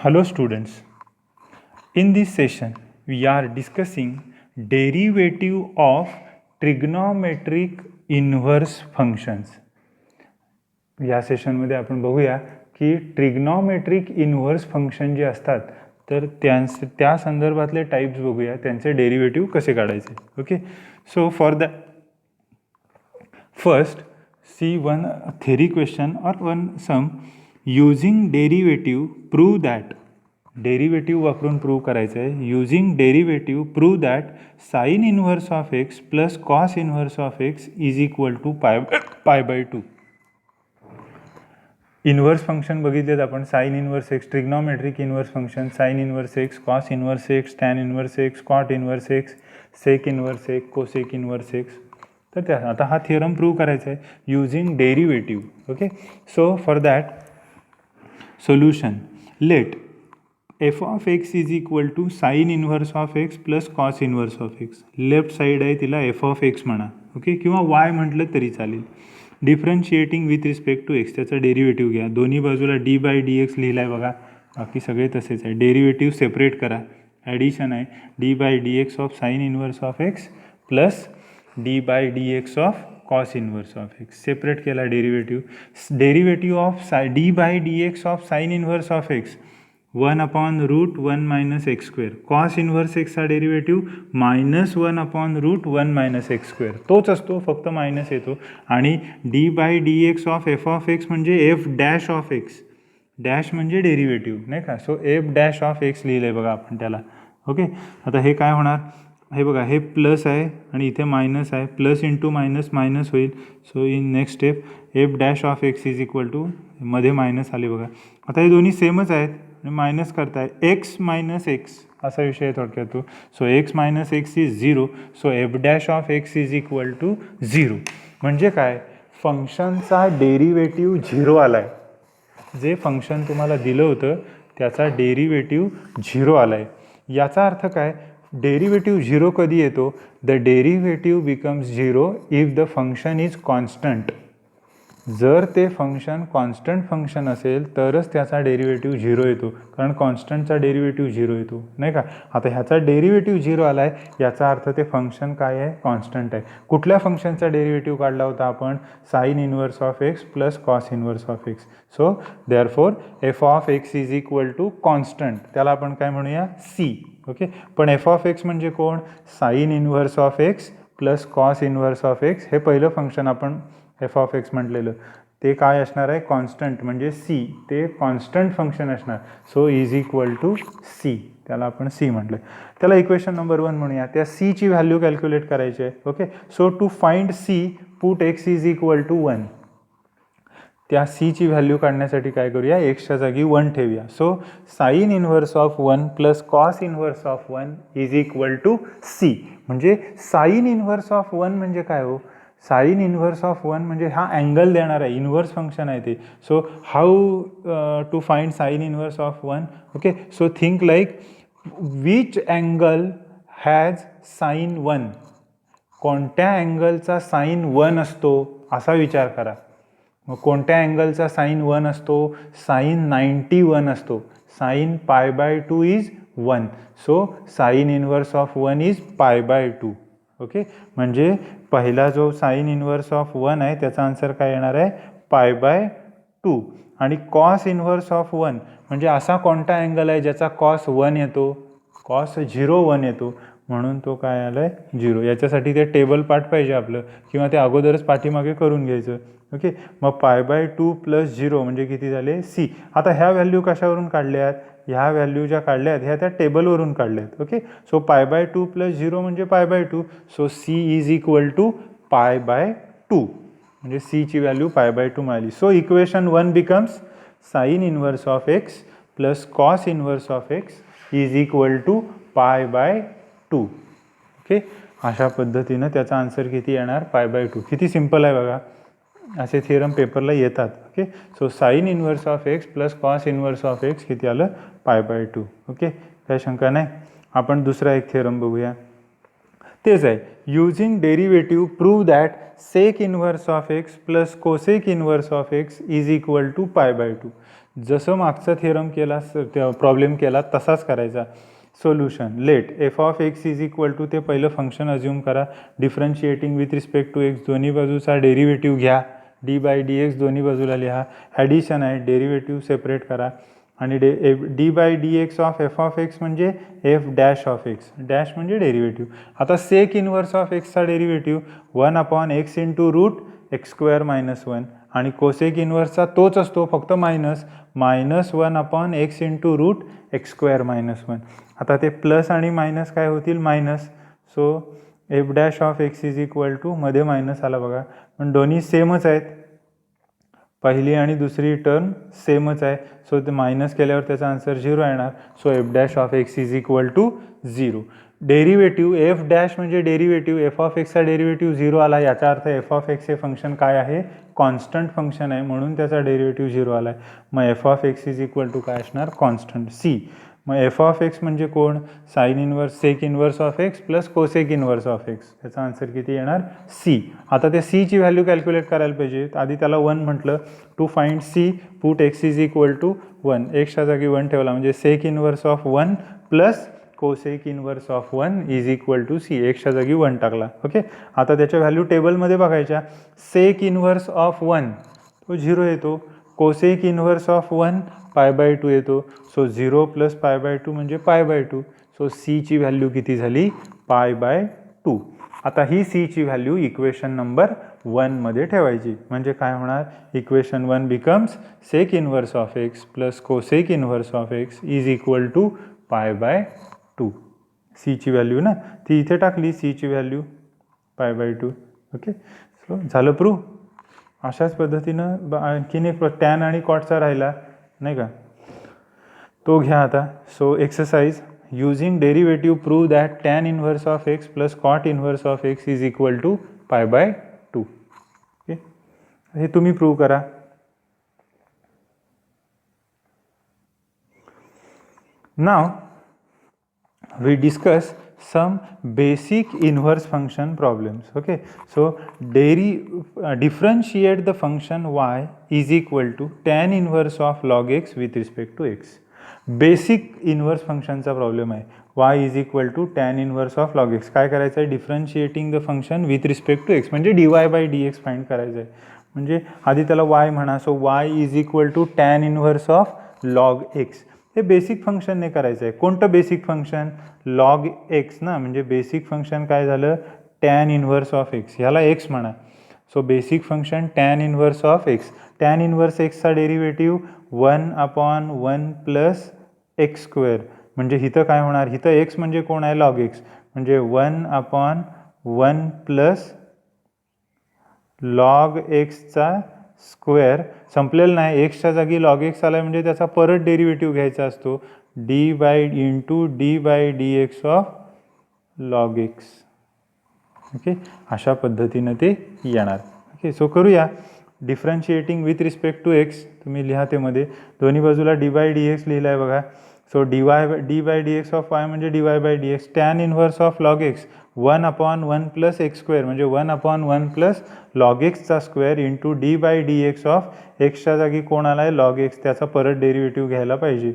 Hello students, in this session we are discussing derivative of trigonometric inverse functions. या सेशनमध्ये आपण बघूया की ट्रिग्नॉमेट्रिक इन्व्हर्स फंक्शन जे असतात तर त्या संदर्भातले टाइप्स बघूया, त्यांचे डेरिव्हेटिव्ह कसे काढायचे. Okay, so for the first C one three question और one sum using derivative prove that. Derivative वापरून प्रूव्ह करायचं आहे. Using derivative prove that sine inverse of x plus cos inverse of x is equal to pi by 2. Inverse function बघितलेत आपण, sine inverse x, trigonometric inverse function, sine inverse x, cos inverse x, tan inverse x, cot inverse x, sec inverse x, cosec inverse x. तर त्या आता हा theorem prove करायचा आहे using derivative. Okay, so for that solution let f of x is equal to sine inverse of x plus cos inverse of x. Left side आहे तिला f of x म्हणा. Okay, किंवा y म्हटलं तरी चालेल. Differentiating with respect to x, त्याचा derivative घ्या. दोन्ही बाजूला डी बाय डी एक्स लिहिला आहे बघा, बाकी सगळे तसेच आहे. डेरिव्हेटिव्ह सेपरेट करा. ॲडिशन आहे d by d x of sine inverse of x plus d by d x of cos inverse of x. Separate केला derivative. Derivative of d by d x of sine inverse of x 1/√1 minus x square. Cos inverse एक्सचा derivative -1/√1 minus x square. तोच असतो, फक्त minus येतो. आणि d by d x of f of x म्हणजे f dash of x. Dash म्हणजे derivative नाही का, so f dash of x लिहिलं आहे बघा आपण त्याला. ओके, आता हे काय होणार, हे बघा हे प्लस आहे आणि इथे मायनस आहे. प्लस इंटू मायनस मायनस होईल. So in next step f dash of x is equal to, मध्ये मायनस आले बघा. आता हे दोन्ही सेमच आहेत आणि मायनस करताय एक्स मायनस एक्स असा विषय आहे थोडक्यात तो. So x minus x is 0. So f dash of x is equal to 0. म्हणजे काय, फंक्शनचा डेरिव्हेटिव्ह 0 आला आहे. जे फंक्शन तुम्हाला दिलं होतं त्याचा डेरिव्हेटिव्ह 0 आला आहे. याचा अर्थ काय, डेरिव्हेटिव्ह 0 कधी येतो, the derivative becomes 0 if the function is constant. जर ते फंक्शन कॉन्स्टंट फंक्शन असेल तरच त्याचा डेरिव्हेटिव्ह 0 येतो, कारण कॉन्स्टंटचा डेरिव्हेटिव्ह 0 येतो नाही का. आता ह्याचा डेरिव्हेटिव्ह 0 आला आहे, याचा अर्थ ते फंक्शन काय आहे, कॉन्स्टंट आहे. कुठल्या फंक्शनचा डेरिव्हेटिव्ह काढला होता आपण, sine inverse of x plus cos inverse of x. So therefore f of x is equal to constant, त्याला आपण काय म्हणूया, सी. ओके, पण एफ ऑफ एक्स म्हणजे कोण, sine inverse of x plus cos inverse of x. हे पहिलं function आपण एफ ऑफ एक्स म्हटलेलं, ते काय असणार आहे, कॉन्स्टंट म्हणजे सी. ते कॉन्स्टंट फंक्शन असणार. So is equal to C, त्याला आपण सी म्हटलं. त्याला इक्वेशन नंबर 1 म्हणूया. त्या सीची व्हॅल्यू कॅल्क्युलेट करायची आहे. Okay, so to find C put x is equal to 1. त्या सीची व्हॅल्यू काढण्यासाठी काय करूया, एक्सच्या जागी 1 ठेवूया. So sine inverse of 1 plus cos inverse of 1 is equal to C. म्हणजे साइन इन्व्हर्स ऑफ 1 म्हणजे काय हो, साइन इन्व्हर्स ऑफ 1 म्हणजे हा अँगल देणार आहे, इन्व्हर्स फंक्शन आहे ते. So how to find sine inverse of 1. Okay, so think like which angle has sine 1. कोणत्या अँगलचा साइन 1 असतो असा विचार करा. मग कोणत्या अँगलचा साइन 1 असतो, साइन 91 असतो. Sine pi by 2 is 1. So sine inverse of 1 is pi by 2. Okay, म्हणजे पहिला जो साइन इन्व्हर्स ऑफ 1 आहे त्याचा आन्सर काय येणार आहे, पाय बाय 2. आणि कॉस इन्व्हर्स ऑफ 1 म्हणजे असा कोणता अँगल आहे ज्याचा कॉस 1 येतो, कॉस 0 येतो, म्हणून तो काय आला आहे 0. याच्यासाठी ते टेबल पार्ट पाहिजे आपलं, किंवा ते अगोदरच पाठीमागे करून घ्यायचं. ओके, मग पाय बाय 2 प्लस 0 म्हणजे किती झाले, सी. आता ह्या व्हॅल्यू कशावरून काढल्यात, ह्या व्हॅल्यू ज्या काढल्यात ह्या त्या टेबलवरून काढल्यात. Okay, so pi by 2 plus 0 म्हणजे pi by 2. So C is equal to pi by 2, म्हणजे सीची व्हॅल्यू पाय बाय 2 मिळाली. So equation 1 becomes sine inverse of x plus cos inverse of x is equal to pi by 2. Okay, अशा पद्धतीनं त्याचा answer किती येणार, पाय by 2. किती सिम्पल आहे बघा, असे थिअरम पेपरला येतात. Okay, so sine inverse of x plus cos inverse of x किती आलं, पाय बाय 2. ओके, काही शंका नाही. आपण दुसरा एक थिअरम बघूया. तेच आहे, using derivative prove that sec inverse of x plus cosec inverse of x is equal to pi by 2. जसं मागचा थिअरम केला प्रॉब्लेम केला तसाच करायचा. Solution let f of x is equal to, ते पहिलं फंक्शन अज्युम करा, differentiating with respect to x, दोन्ही बाजूचा डेरिव्हेटिव्ह घ्या, डी बाय डी एक्स दोन्ही बाजूला लिहा, ॲडिशन आहे, डेरिव्हेटिव्ह सेपरेट करा आणि d by d x of f of x म्हणजे f dash of x, dash म्हणजे डेरिव्हेटिव्ह. आता सेक इनवर्स ऑफ एक्सचा derivative 1/x into root x square minus 1 आणि कोसेक इनवर्सचा तोच असतो फक्त minus, minus 1/x into root x square minus 1. आता ते प्लस आणि मायनस काय होतील, minus. So f dash of x is equal to, मध्ये मायनस आला बघा, पण दोन्ही सेमच आहेत, पहिली आणि दुसरी टर्म सेमच आहे. सो ते मायनस केल्यावर त्याचा आन्सर 0 येणार. So f dash of x is equal to 0. Derivative f dash म्हणजे डेरिव्हेटिव्ह, एफ ऑफ एक्सचा डेरिव्हेटिव्ह 0 आला, याचा अर्थ एफ ऑफ एक्स हे फंक्शन काय आहे, कॉन्स्टंट फंक्शन आहे, म्हणून त्याचा डेरिव्हेटिव्ह 0 आला आहे. मग f of x is equal to काय असणार, कॉन्स्टंट सी. मग एफ ऑफ एक्स म्हणजे कोण, sine inverse sec inverse of x plus cosec inverse of x, त्याचा आन्सर किती येणार, सी. आता ते सीची व्हॅल्यू कॅल्क्युलेट करायला पाहिजे. आधी त्याला 1 म्हटलं. To find C put x is equal to 1, एक्सच्या जागी 1 ठेवला म्हणजे sec inverse of 1 plus cosec inverse of 1 is equal to C, एक्सच्या जागी 1 टाकला. ओके, आता त्याच्या व्हॅल्यू टेबलमध्ये बघायच्या. सेक इनवर्स ऑफ 1 तो 0 येतो, कोसेक इनवर्स ऑफ 1 π/2 येतो. सो 0 प्लस π/2 म्हणजे π/2. सो सीची व्हॅल्यू किती झाली, π/2. आता ही सीची व्हॅल्यू इक्वेशन नंबर 1 मध्ये ठेवायची. म्हणजे काय होणार, equation 1 becomes sec inverse of x plus cosec inverse of x is equal to π/2. सीची व्हॅल्यू ना ती इथे टाकली, सीची व्हॅल्यू π/2. ओके, सो झालं प्रूव्ह. अशाच पद्धतीनं आणखीन एक टॅन आणि कॉटचा राहिला नाही का, तो घ्या आता. So exercise using derivative prove that tan inverse of x plus cot inverse of x is equal to π/2. Okay, हे तुम्ही प्रूव्ह करा. Now we discuss some basic inverse function problems. Okay, so differentiate the function y is equal to tan inverse of log x with respect to x. Basic inverse फंक्शनचा problem आहे. y is equal to tan inverse of log x. काय करायचं आहे, differentiating the function with respect to x म्हणजे dy/dx find करायचं आहे. म्हणजे आधी त्याला y म्हणा. So y is equal to tan inverse of log x. हे बेसिक फंक्शनने करायचं आहे. कोणतं बेसिक फंक्शन, लॉग एक्स ना, म्हणजे बेसिक फंक्शन काय झालं, टॅन इन्व्हर्स ऑफ एक्स, ह्याला एक्स म्हणा. So basic function tan inverse of x. Tan inverse एक्सचा डेरिव्हेटिव्ह 1/1 प्लस एक्स स्क्वेअर, म्हणजे इथं काय होणार, इथं एक्स म्हणजे कोण आहे, लॉग एक्स, म्हणजे 1/1 प्लस लॉग एक्सचा स्क्वेअर. संपलेलं नाही, एक्सच्या जागी लॉग एक्स आला म्हणजे त्याचा परत डेरिव्हेटिव्ह घ्यायचा असतो, dy/dx of log x. Okay, अशा पद्धतीनं ते येणार. ओके, सो करूया. Differentiating with respect to x तुम्ही लिहा, ते मध्ये दोन्ही बाजूला dy/dx लिहिलं आहे बघा. सो dy/dx ऑफ y म्हणजे dy/dx. Tan inverse of log x 1/1 plus x square म्हणजे 1/1 प्लस लॉग एक्सचा स्क्वेअर इंटू dy/dx ऑफ एक्सच्या जागी कोण आला आहे, लॉग एक्स, त्याचा परत डेरिव्हेटिव्ह घ्यायला पाहिजे.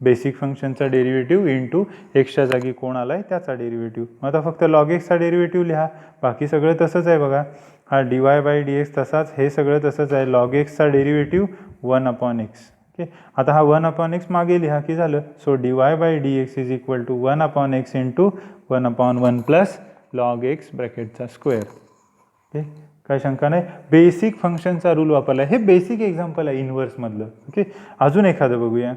बेसिक फंक्शनचा डेरिव्हेटिव्ह इंटू एक्सच्या जागी कोण आला आहे त्याचा डेरिव्हेटिव्ह. मग आता फक्त लॉग एक्सचा डेरिव्हेटिव्ह लिहा, बाकी सगळं तसंच आहे बघा. हा dy/dx तसाच, हे सगळं तसंच आहे. लॉग एक्सचा डेरिव्हेटिव्ह 1/x. ओके, आता हा 1/x मागे लिहा की झालं. So dy/dx is equal to 1/x into 1/1 plus log x ब्रॅकेटचा स्क्वेअर. ओके, काय शंका नाही. बेसिक फंक्शनचा रूल वापरला. हे बेसिक एक्झाम्पल आहे इन्व्हर्समधलं. ओके, अजून एखादं बघूया.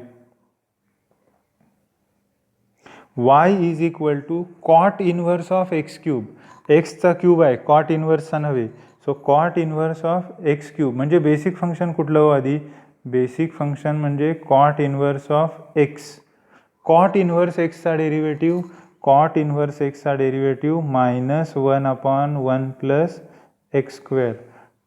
y is equal to cot inverse of x cube. एक्सचा क्यूब आहे, कॉट इन्व्हर्सचा नव्हे. So cot inverse of x cube म्हणजे बेसिक फंक्शन कुठलं हो आधी, बेसिक फंक्शन म्हणजे cot inverse of x. Cot inverse एक्सचा डेरिव्हेटिव्ह, कॉट इन्व्हर्स एक्सचा derivative -1/1 plus x square.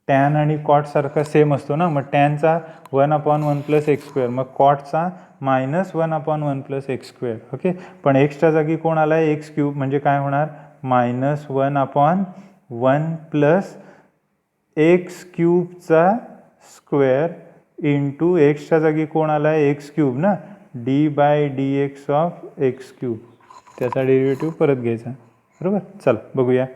Tan आणि कॉट सारखा सेम असतो ना, मग टॅनचा 1/1 प्लस एक्स स्क्वेअर, मग कॉटचा -1/1 प्लस एक्स स्क्वेअर. ओके, पण एक्सच्या जागी कोण आला आहे, एक्स क्यूब, म्हणजे काय होणार, -1/1 प्लस एक्स क्यूबचा स्क्वेअर इंटू एक्सच्या जागी कोण आला आहे एक्स क्यूब ना, d by d x of x cube, त्याचा डेरिव्हेटिव्ह परत घ्यायचा. बरोबर. चल बघूया.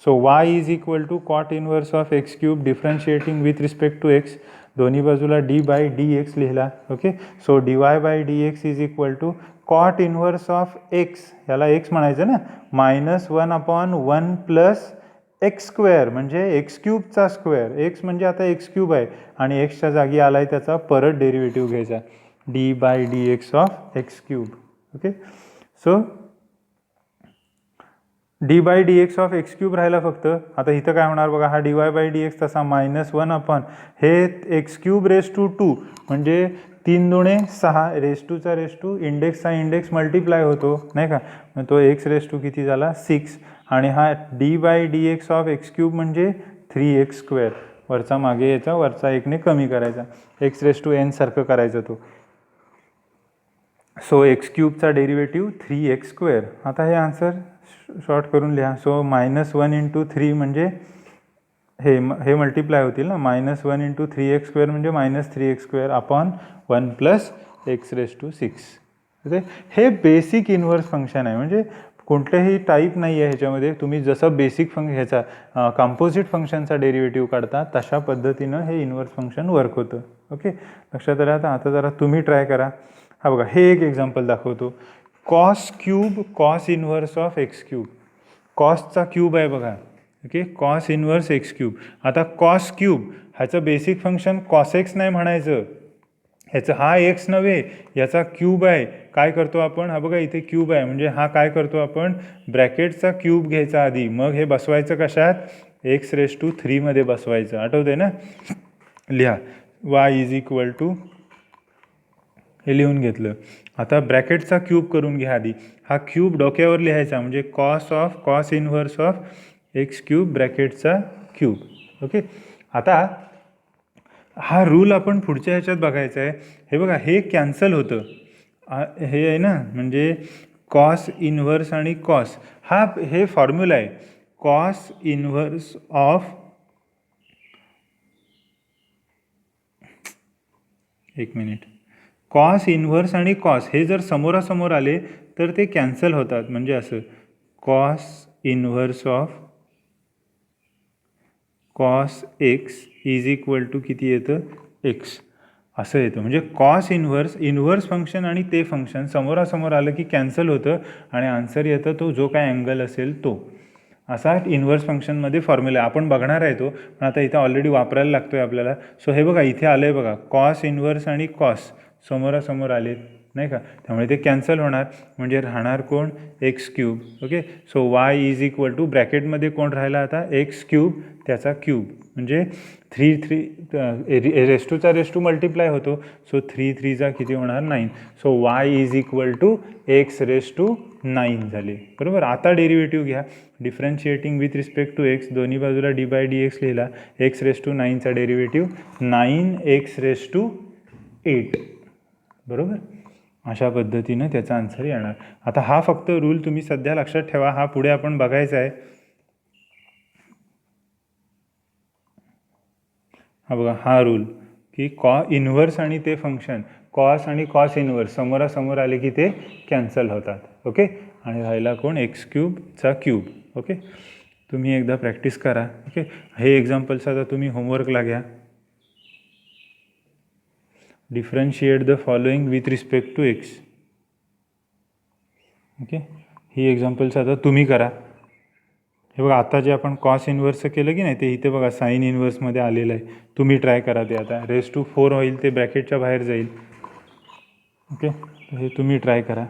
So y is equal to cot inverse of x cube differentiating with respect to x, दोन्ही बाजूला डी बाय डी एक्स लिहिला. Okay. So d y by d x is equal to cot inverse of x, ह्याला x म्हणायचं ना, -1/1 plus x square म्हणजे x क्यूबचा square, x म्हणजे आता एक्स क्यूब आहे आणि एक्सच्या जागी आला आहे त्याचा परत डेरिव्हेटिव्ह घ्यायचा, d by d x of x cube. Okay. So d by d x of x cube राहिला फक्त. आता इथं काय होणार बघा, हा d y by d x तसा -1 हे एक्स क्यूब रेस टू 2 म्हणजे 3 दुणे 6 रेस टूचा रेस टू इंडेक्सचा इंडेक्स मल्टिप्लाय होतो नाही का, मग तो एक्स रेस टू किती झाला 6 आणि हा d by d x of x cube म्हणजे 3x स्क्वेअर, वरचा मागे यायचा, वरचा 1ने कमी करायचा, एक्स रेस टू n सारखं करायचं तो. सो एक्स क्यूबचा डेरिव्हेटिव्ह 3x स्क्वेअर. आता हे आन्सर शॉर्ट करून लिहा. सो -1 × 3 म्हणजे हे मल्टिप्लाय होतील ना, -1 × 3x स्क्वेअर म्हणजे -3x square upon 1 plus x raise to 6. हे बेसिक इन्व्हर्स फंक्शन आहे, म्हणजे कोणतेही टाईप नाही आहे ह्याच्यामध्ये. तुम्ही जसं बेसिक ह्याचा कंपोजिट फंक्शनचा डेरिव्हेटिव्ह काढता तशा पद्धतीनं हे इन्व्हर्स फंक्शन वर्क होतं. ओके. लक्षात आलं. आता जरा तुम्ही ट्राय करा. हा बघा, हे एक एक्झाम्पल दाखवतो. Cos cube cos inverse of x cube, कॉसचा क्यूब आहे बघा. Okay. Cos inverse x cube. आता कॉस क्यूब ह्याचं बेसिक फंक्शन कॉस एक्स नाही म्हणायचं, ह्याचं हा एक्स नव्हे, याचा क्यूब आहे. काय करतो आपण, हा बघा इथे क्यूब आहे म्हणजे हा काय करतो आपण ब्रॅकेटचा क्यूब घ्यायचा आधी, मग हे बसवायचं कशात, एक्स रेस टू 3 मध्ये बसवायचं. आठवते ना. लिहा वाय इज इक्वल टू, हे लिहून घेतलं. आता ब्रॅकेटचा क्यूब करून घ्या आधी. हा क्यूब डोक्यावर लिहायचा म्हणजे cos inverse of x cube ब्रॅकेटचा क्यूब. ओके. आता हा रूल आपण पुढच्या ह्याच्यात बघायचा आहे. हे बघा, हे कॅन्सल होतं, हे आहे ना, म्हणजे कॉस इन्व्हर्स आणि कॉस, हे फॉर्म्युला आहे. कॉस इन्व्हर्स ऑफ, एक मिनिट, कॉस इन्व्हर्स आणि कॉस हे जर समोरासमोर आले तर ते कॅन्सल होतात. म्हणजे असं cos inverse of cos x is equal to किती येतं, एक्स असं येतं. म्हणजे कॉस इन्व्हर्स फंक्शन आणि ते फंक्शन समोरासमोर आलं की कॅन्सल होतं आणि आन्सर येतं तो जो काय अँगल असेल तो. असा इन्व्हर्स फंक्शनमध्ये फॉर्म्युला आपण बघणार आहे तो, पण आता इथे ऑलरेडी वापरायला लागतो आहे आपल्याला. सो हे बघा इथे आलं आहे बघा, कॉस इन्व्हर्स आणि कॉस समोरासमोर आले नाही का, त्यामुळे ते कॅन्सल होणार. म्हणजे राहणार कोण, x cube. Okay. So y is equal to ब्रॅकेटमध्ये कोण राहिला आता, एक्स क्यूब त्याचा क्यूब म्हणजे 3 रेस टू मल्टिप्लाय होतो. सो 3 3 किती होणार 9. So y is equal to x raise to 9 झाले. बरोबर. आता डेरिव्हेटिव्ह घ्या, differentiating with respect to x, दोन्ही बाजूला डी बाय डी एक्स लिहिला, एक्स रेस टू 9चा डेरिव्हेटिव्ह 9x रेस टू 8. बरोबर. अशा पद्धतीनं त्याचा आन्सर येणार. आता हा फक्त रूल तुम्ही सध्या लक्षात ठेवा, हा पुढे आपण बघायचा आहे. हा बघा, हा रूल की इन्व्हर्स आणि ते फंक्शन कॉस आणि कॉस इन्व्हर्स समोरासमोर आले की ते कॅन्सल होतात. ओके. आणि राहिला कोण, एक्स क्यूबचा क्यूब. ओके. तुम्ही एकदा प्रॅक्टिस करा. ओके. हे एक्झाम्पल्स आता तुम्ही होमवर्कला घ्या. Differentiate the following with respect to x. Okay. ही एक्झाम्पल्स आता तुम्ही करा. हे बघा, आता जे आपण कॉस इन्व्हर्सचं केलं की नाही ते इथे बघा साईन इन्व्हर्समध्ये आलेलं आहे. तुम्ही ट्राय करा ते. आता रेस टू 4 होईल, ते ब्रॅकेटच्या बाहेर जाईल. ओके. हे तुम्ही ट्राय करा.